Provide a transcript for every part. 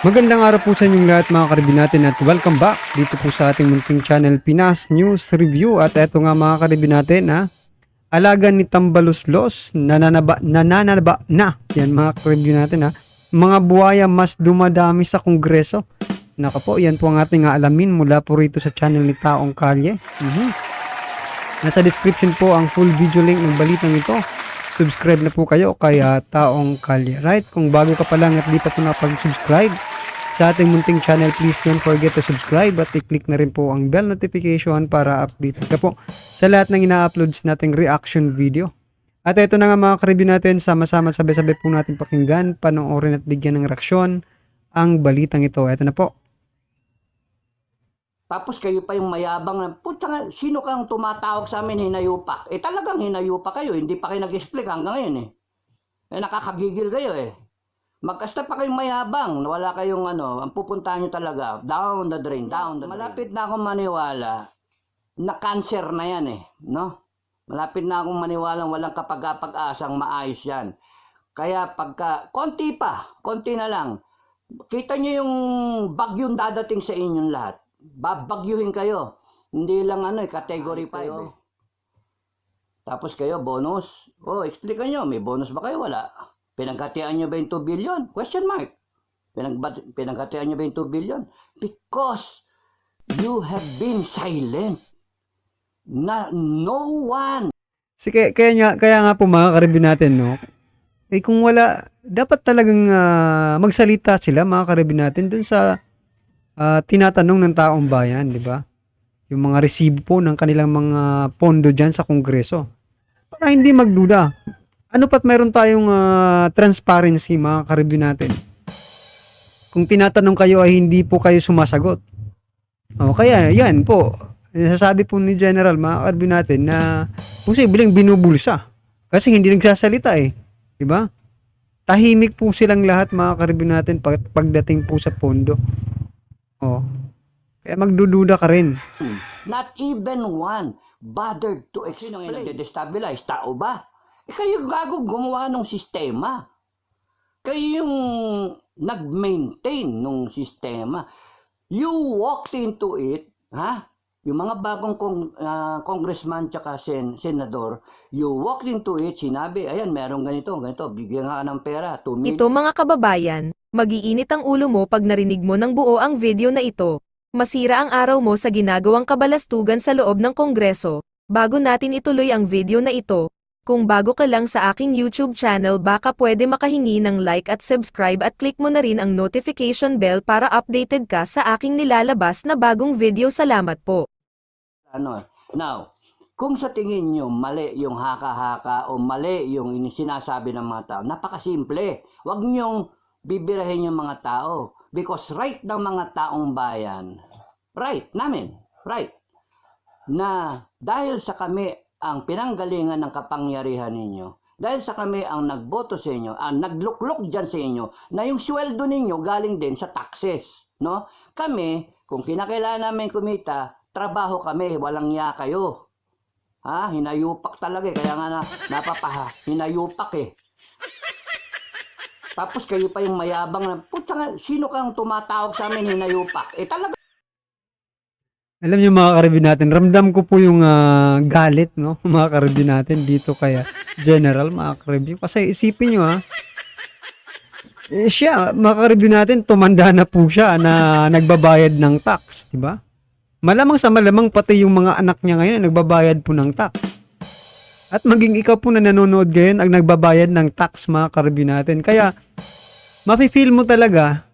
Magandang araw po sa inyong lahat mga karibin natin at welcome back dito po sa ating munting channel Pinas News Review. At eto nga mga karibin natin alaga ni Tambaluslos nananaba na. Yan mga karibin natin mga buhaya mas dumadami sa Kongreso. Naka po, yan po ang ating alamin mula po rito sa channel ni Taong Kalye. Nasa description po ang full video link ng balitang ito. Subscribe na po kayo kay Taong Kalye. Right? Kung bago ka pa lang at di pa po napag-subscribe sa ating munting channel, please don't forget to subscribe at i-click na rin po ang bell notification para update ka po sa lahat ng ina-uploads nating reaction video. At ito na nga mga karibin natin, sama-sama sabay-sabay po natin pakinggan, panoorin at bigyan ng reaksyon ang balitang ito. Ito na po. Tapos kayo pa yung mayabang na, puta nga, sino kang tumatawag sa amin hinayupak? Talagang hinayupak kayo, hindi pa kayo nag-explain hanggang ngayon nakakagigil kayo Magkasta pa kayong mayabang, wala kayong ang pupuntahan nyo talaga, down the drain, down the drain. Malapit na akong maniwala na cancer na yan no? Malapit na akong maniwala walang kapag-asang maayos yan. Kaya pagka, konti na lang, kita nyo yung bagyong dadating sa inyong lahat. Babagyuhin kayo. Hindi lang category 5 Tapos kayo, bonus. Explican nyo, may bonus ba kayo? Wala. Pinagkatian nyo ba yung 2 billion? Question mark. Pinagkatian nyo ba yung 2 billion? Because you have been silent. No one. Kaya nga po mga karibin natin, no? Kung wala, dapat talagang magsalita sila mga karibin natin dun sa tinatanong ng taong bayan, di ba? Yung mga resibo po ng kanilang mga pondo dyan sa Kongreso. Para hindi magduda. Ano pat mayroon tayong transparency mga karibin natin. Kung tinatanong kayo ay hindi po kayo sumasagot. Kaya yan po. Nasasabi po ni General mga karibin natin na posibleng binubulsa. Kasi hindi nagsasalita Di ba? Tahimik po silang lahat mga karibin natin pagdating po sa pondo. Kaya magdududa ka rin. Not even one bothered to explain. Sino yung nagde-destabilize? Tao ba? Kayo gago gumawa ng sistema. Kayo yung nag-maintain ng sistema. You walked into it, Yung mga bagong congressman tsaka senador, you walked into it, sinabi, ayan, merong ganito, bigyan nga ng pera, 2 million. Ito mga kababayan, magiinit ang ulo mo pag narinig mo ng buo ang video na ito. Masira ang araw mo sa ginagawang kabalastugan sa loob ng Kongreso. Bago natin ituloy ang video na ito, kung bago ka lang sa aking YouTube channel baka pwede makahingi ng like at subscribe at click mo na rin ang notification bell para updated ka sa aking nilalabas na bagong video. Salamat po. Now, kung sa tingin nyo mali yung haka-haka o mali yung sinasabi ng mga tao, napakasimple. Huwag nyong bibirahin yung mga tao. Because right ng mga taong bayan, right na dahil sa kami ang pinanggalingan ng kapangyarihan ninyo, dahil sa kami ang nagboto sa inyo, ang nagluklok dyan sa inyo, na yung sweldo ninyo galing din sa taxes. No? Kami, kung kinakailangan namin kumita, trabaho kami, walang ya kayo. Hinayupak talaga kaya nga hinayupak Tapos kayo pa yung mayabang na, puta nga, sino kang tumatawag sa amin hinayupak? Talaga. Alam niyo mga karibin natin, ramdam ko po yung galit, no? Mga karibin natin dito kaya General, mga karibin. Kasi isipin nyo siya, mga karibin natin, tumanda na po siya na nagbabayad ng tax, di ba? Malamang sa malamang pati yung mga anak niya ngayon ay nagbabayad po ng tax. At maging ikaw po na nanonood ngayon ang nagbabayad ng tax mga karibin natin. Kaya, mafe-feel mo talaga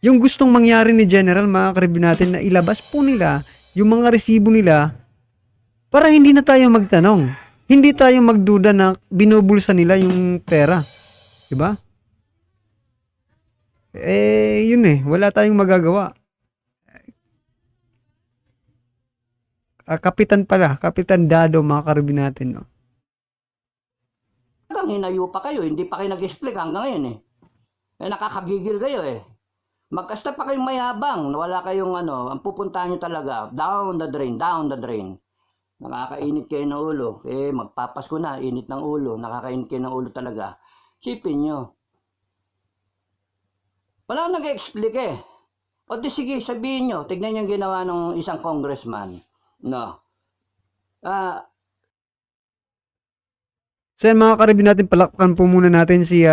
yung gustong mangyari ni General mga karibin natin na ilabas po nila yung mga resibo nila para hindi na tayo magtanong. Hindi tayo magduda na binubulsa nila yung pera. Diba? Yun wala tayong magagawa. Kapitan Dado mga karibin natin, no? Hinayupa kayo, hindi pa kayo nag-explain hanggang ngayon nakakagigil kayo Magkasta pa kayong mayabang, wala kayong ang pupuntahan nyo talaga, down the drain, down the drain. Nakakainit kayo ng ulo. Magpapasko na, init ng ulo, nakakainit kayo ng ulo talaga. Sipin nyo. Wala nag-explain eh. O di sige, sabihin nyo, tignan nyo yung ginawa ng isang congressman. No. So yan mga karibin natin, palakpan po muna natin si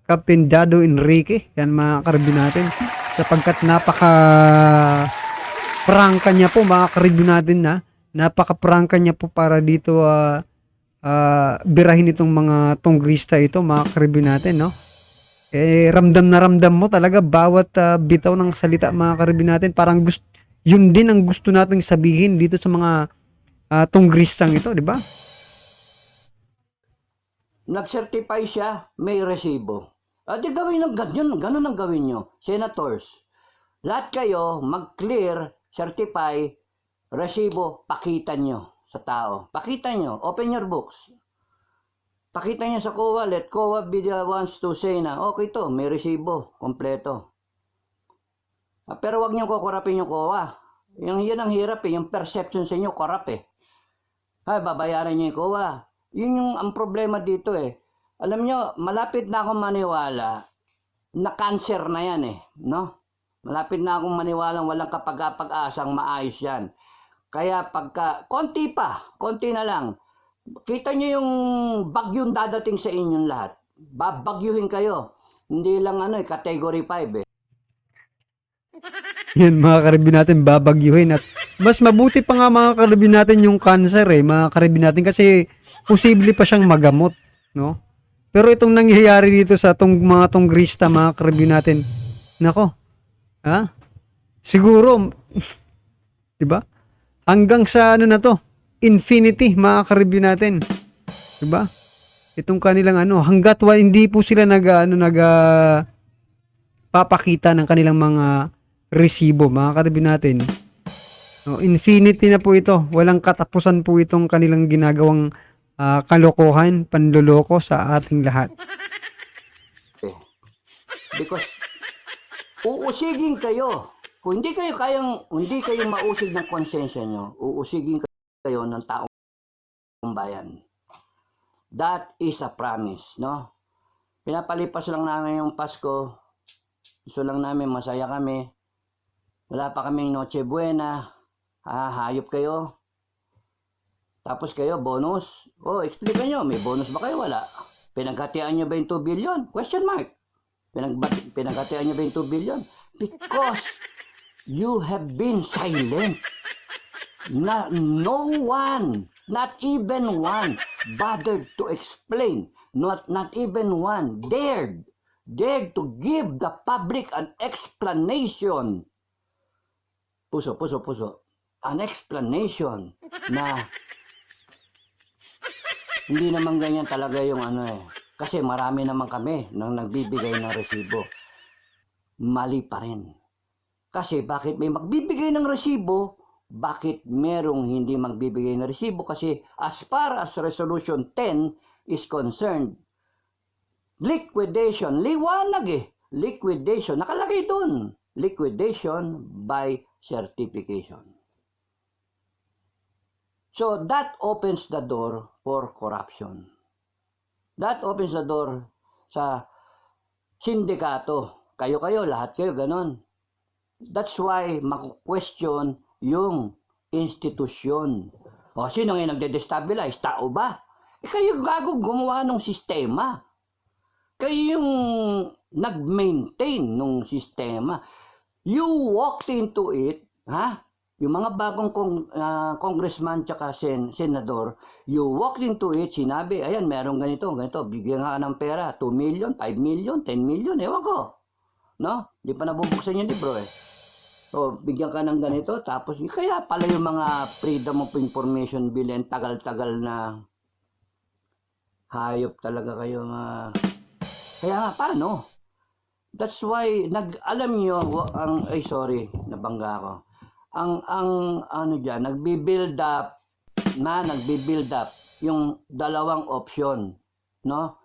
Captain Dado Enrique. Yan mga karibin natin. Sapagkat napaka-prangka niya po mga karibin natin na. Napaka-prangka niya po para dito birahin itong mga tongrista ito mga karibin natin, no? Eh, ramdam na ramdam mo talaga bawat bitaw ng salita mga karibin natin. Parang yun din ang gusto nating sabihin dito sa mga tongristang ito, di ba? Nag-certify siya, may resibo. Di gawin ng ganun ang gawin nyo. Senators, lahat kayo mag-clear, certify, resibo, pakita nyo sa tao. Pakita nyo, open your books. Pakita nyo sa COA, let COA be the ones to say na, okay to, may resibo, kompleto. Pero wag nyo kukurapin yung COA. Yan ang hirap eh, yung perception sa inyo, korap eh. Ay, babayaran nyo yung COA. Yun yung ang problema dito eh. Alam nyo, malapit na akong maniwala na cancer na yan eh. No? Malapit na akong maniwala walang kapag-asang maayos yan. Kaya pagka, konti na lang. Kita nyo yung bagyong dadating sa inyong lahat. Babagyuhin kayo. Hindi lang category 5 eh. Yan mga karibin natin, babagyuhin. At mas mabuti pa nga mga karibin natin yung cancer eh, mga karibin natin, kasi posible pa siyang magamot, no? Pero itong nangyayari dito sa mga tongrista, mga karibin natin, nako, siguro, di ba? Hanggang sa na to, infinity, mga karibin natin, di ba? Itong kanilang hanggat hindi po sila papakita ng kanilang mga resibo, mga karibin natin. No, infinity na po ito. Walang katapusan po itong kanilang ginagawang kalokohan, panloloko sa ating lahat. Because uusigin kayo. Kung hindi kayo mausig ng konsensya nyo, uusigin kayo ng taong bayan. That is a promise, no? Pinapalipas lang namin yung Pasko. Gusto lang namin masaya kami. Wala pa kaming Noche Buena. Hayop kayo. Tapos kayo, bonus. Explain nyo, may bonus ba kayo? Wala. Pinaghatian nyo ba yung 2 billion? Question mark. Pinaghatian nyo ba yung 2 billion? Because you have been silent. No one, not even one, bothered to explain. Not even one dared to give the public an explanation. Puso. An explanation na hindi naman ganyan talaga yung Kasi marami naman kami nang nagbibigay ng resibo. Mali pa rin. Kasi bakit may magbibigay ng resibo? Bakit merong hindi magbibigay ng resibo? Kasi as far as Resolution 10 is concerned, liquidation, liwanag eh. Liquidation, nakalagay dun. Liquidation by certification. So that opens the door for corruption. That opens the door sa sindikato. Kayo, lahat kayo, ganon. That's why maku-question yung institusyon. Sino ngayon nagde-destabilize? Tao ba? Kayo gago gumawa ng sistema. Kayo yung nag-maintain ng sistema. You walked into it, Yung mga bagong congressman tsaka senador, you walked into it, sinabi, ayan, meron ganito, bigyan nga ng pera, 2 million, 5 million, 10 million, ewan ko. No? Di pa nabubuksan yung libro eh. So, bigyan ka ng ganito, tapos, kaya pala yung mga Freedom of Information Bill, tagal-tagal na hayop talaga kayo Kaya nga, paano? That's why, alam nyo, nabangga ako. Nagbi-build up yung dalawang option, no?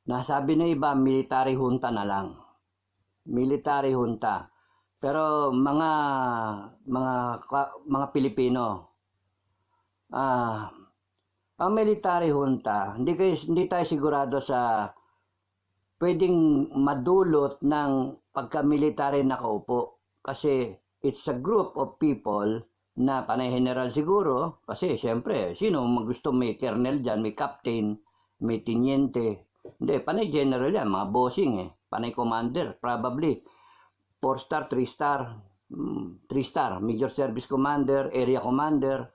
Nasabi na iba, military junta na lang. Military junta. Pero mga Pilipino, ang military junta, hindi tayo sigurado sa pwedeng madulot ng pagka-military nakaupo. Kasi it's a group of people na panay general siguro. Kasi syempre, sino gusto may colonel dyan, may captain, may tiniente. Hindi, panay general yan, mga bossing eh. Panay commander, probably. 4-star, 3-star. 3-star, Major Service Commander, Area Commander.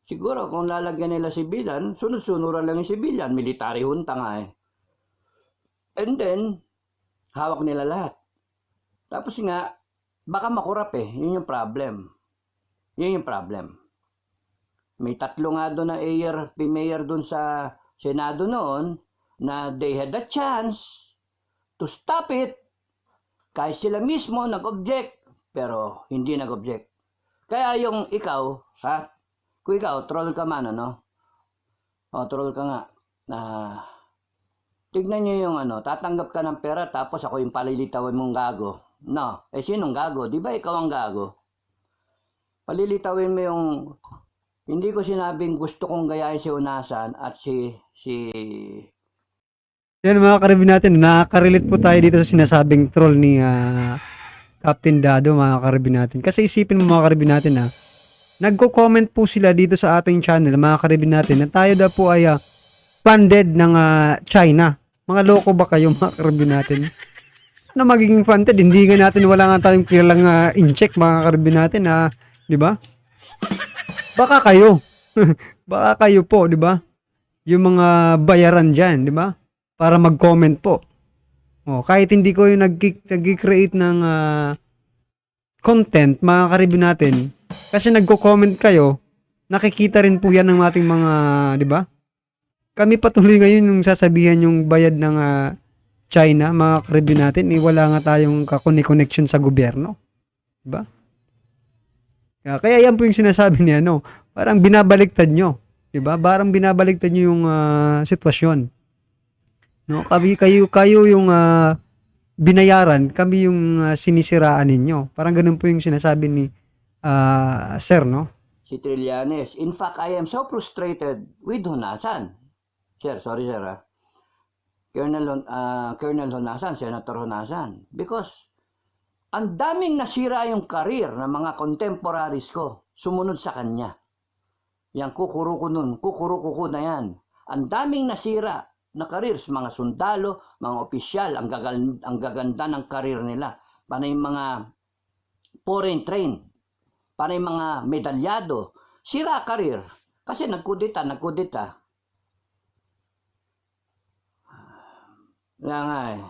Siguro kung lalagyan nila sibilyan, sunod-sunuran lang yung sibilyan. Military junta nga eh. And then, hawak nila lahat. Tapos nga, baka makurap eh. Yun yung problem. Yun yung problem. May 3 nga doon na mayor doon sa Senado noon na they had a chance to stop it. Kahit sila mismo nag-object, pero hindi nag-object. Kaya yung ikaw, ha? Kung ikaw, troll ka man, ano? O, troll ka nga. Tignan nyo yung tatanggap ka ng pera tapos ako yung palilitawin mong gago. No, sinong gago? Di ba ikaw ang gago? Palilitawin mo yung, hindi ko sinabing gusto kong gayahin si Unasan at si Yan mga karibin natin, nakaka-relate po tayo dito sa sinasabing troll ni Captain Dado mga karibin natin. Kasi isipin mo mga karibin natin nagko-comment po sila dito sa ating channel mga karibin natin na tayo daw po ay funded ng China. Mga loko ba kayo mga karibin natin? Ano magiging funded? Hindi nga natin, wala nga tayong kilalang in-check mga karibin natin di ba? Baka kayo. Baka kayo po, di ba? Yung mga bayaran dyan, di ba? Para mag-comment po. Kahit hindi ko yung nag-create ng content, mga karibin natin, kasi nagko-comment kayo, nakikita rin po yan ng ating mga, di ba? Kami patuloy ngayon yung sasabihan yung bayad ng China, mga karibin natin, wala nga tayong connection sa gobyerno. Di ba? Kaya yan po yung sinasabi niya, parang binabaliktad nyo. Di ba? Parang binabaliktad nyo yung sitwasyon. No, kayo yung binayaran, kami yung sinisiraan ninyo. Parang ganun po yung sinasabi ni Sir, no? si Trillanes. In fact, I am so frustrated with Honasan. Sir, sorry sir Colonel Honasan, Senator Honasan. Because ang daming nasira yung karir ng mga contemporaries ko sumunod sa kanya. Yang kukuro ko na yan. Ang daming nasira na karir sa mga sundalo, mga opisyal, ang gaganda ng karir nila. Panay mga foreign trained, panay mga medalyado, sira karir. Kasi nagkudita. Kaya nga eh.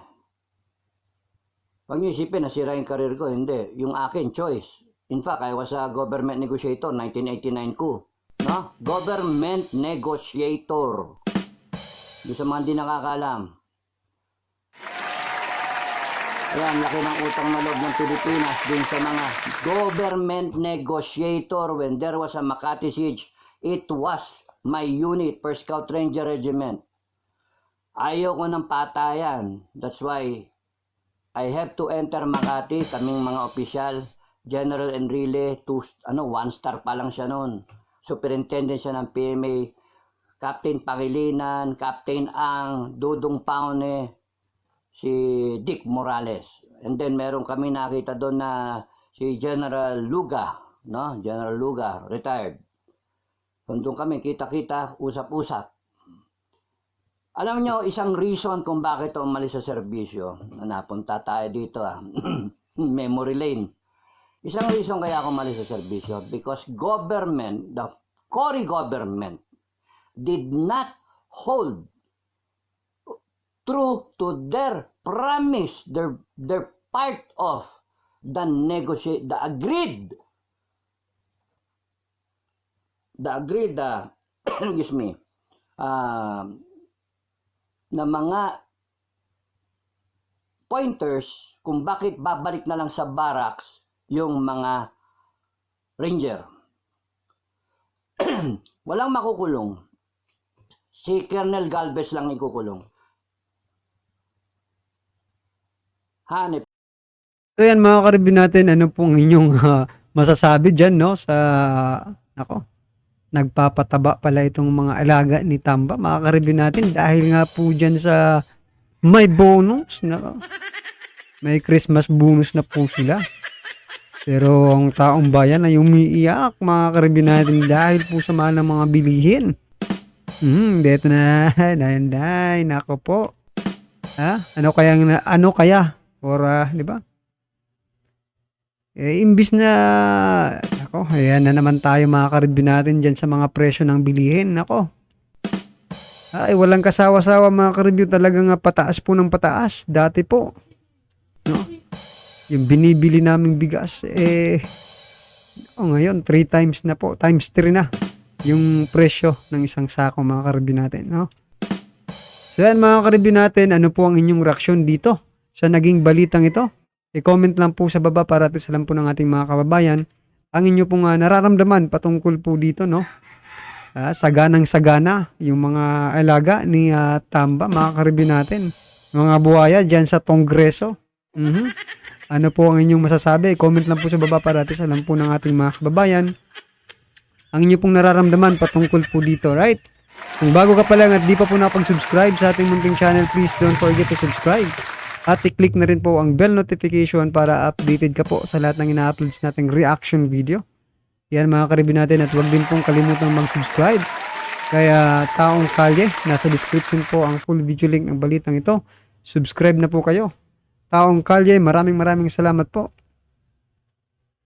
Huwag niyo isipin na sira yung karir ko. Hindi. Yung akin, choice. In fact, I was a government negotiator, 1989 ko. No? Government negotiator. Doon sa mga hindi nakakaalam. Ayan, laki ng utang na loob ng Pilipinas din sa mga government negotiator. When there was a Makati siege, it was my unit, 1st Scout Ranger Regiment. Ayaw ko ng patayan. That's why I have to enter Makati, kaming mga opisyal. General Enrile, 1-star pa lang siya noon. Superintendent siya ng PMA. Captain Pangilinan, Captain Ang, Dudong Paune, si Dick Morales. And then meron kami nakita doon na si General Luga, no? General Luga, retired. Doon kami kita-kita, usap-usap. Alam nyo, isang reason kung bakit umalis sa serbisyo, napunta tayo dito memory lane. Isang reason kaya ako umalis sa serbisyo, because government, the Cory government, did not hold true to their promise, their part of the agreed, excuse me, na mga pointers kung bakit babalik na lang sa barracks yung mga ranger. Walang makukulong. Si Colonel Galvez lang ikukulong. Hanip. So yan mga karibin natin, ano pong inyong masasabi dyan, no? Sa, nagpapataba pala itong mga alaga ni Tamba, mga ka-review natin, dahil nga po dyan sa may bonus, may Christmas bonus na po sila. Pero ang taong bayan ay umiiyak, mga ka-review natin, dahil po sa mahal ng mga bilihin. Dito na, day, nako po. Ano kaya? Or, di ba? Imbis na, ako, ayan na naman tayo mga ka-review natin dyan sa mga presyo ng bilihin. Nako. Ay, walang kasawa-sawa mga ka-review, talagang pataas po ng pataas. Dati po, no? Yung binibili naming bigas, ngayon, 3 times na po, times 3 na yung presyo ng isang sako mga ka-review natin, no? So yan mga ka-review natin, ano po ang inyong reaksyon dito sa naging balitang ito? I-comment lang po sa baba para at alam po ng ating mga kababayan ang inyo pong nararamdaman patungkol po dito, no? Saganang-sagana yung mga alaga ni Tamba, mga ka-review natin. Mga buhaya dyan sa Kongreso. Ano po ang inyong masasabi? Comment lang po sa baba para at alam po ng ating mga kababayan ang inyo pong nararamdaman patungkol po dito, right? Kung bago ka pa lang at di pa po nakapag-subscribe sa ating munting channel, please don't forget to subscribe. At i-click na rin po ang bell notification para updated ka po sa lahat ng ina-uploads nating reaction video. Yan mga ka-review natin, at huwag din pong kalimutang mag-subscribe. Kaya Taong Kalye, nasa description po ang full video link ng balitang ito. Subscribe na po kayo. Taong Kalye, maraming salamat po.